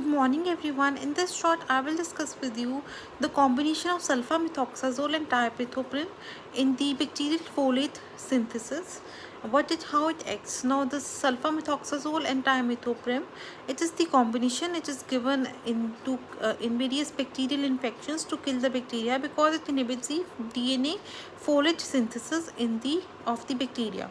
Good morning everyone. In this short I will discuss with you the combination of sulfamethoxazole and trimethoprim in the bacterial folate synthesis. How it acts. Now this sulfamethoxazole and trimethoprim, it is the combination. It is given in various bacterial infections to kill the bacteria because it inhibits the DNA folate synthesis in the of the bacteria.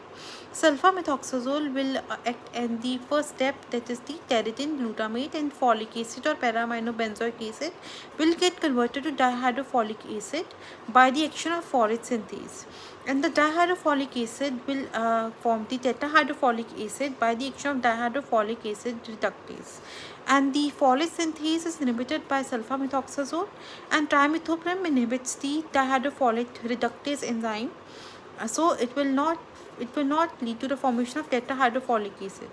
Sulfamethoxazole will act in the first step, that is the pteridine, glutamate and folic acid or para-aminobenzoic acid will get converted to dihydrofolic acid by the action of folate synthase. And the dihydrofolic acid will form the tetrahydrofolic acid by the action of dihydrofolic acid reductase. And the folate synthase is inhibited by sulfamethoxazole, and trimethoprim inhibits the dihydrofolate reductase enzyme, so it will not lead to the formation of tetrahydrofolic acid.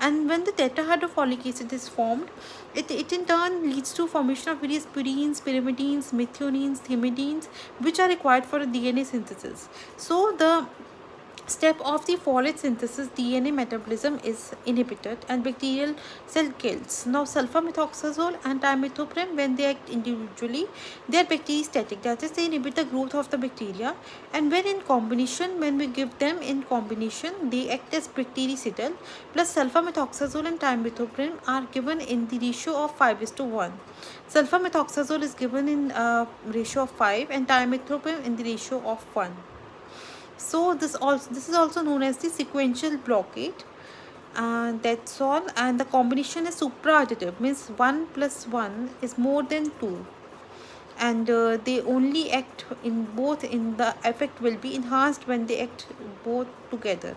And when the tetrahydrofolic acid is formed, it in turn leads to formation of various purines, pyrimidines, methionines, thymidines, which are required for a DNA synthesis. So the step of the folate synthesis, DNA metabolism is inhibited and bacterial cell kills. Now sulfamethoxazole and trimethoprim, when they act individually, they are bacteriostatic, that is they inhibit the growth of the bacteria, and when we give them in combination, they act as bactericidal. Plus sulfamethoxazole and trimethoprim are given in the ratio of 5:1. Sulfamethoxazole is given in ratio of 5 and trimethoprim in the ratio of 1. So this is also known as the sequential blockade. That's all. And the combination is supra-additive, means 1 plus 1 is more than 2, and they only act in both. In the effect will be enhanced when they act both together.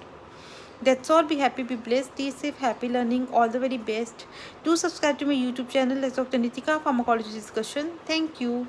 That's all. Be happy, be blessed, stay safe, happy learning, all the very best. Do subscribe to my YouTube channel as Dr. Nitika Pharmacology Discussion. Thank you.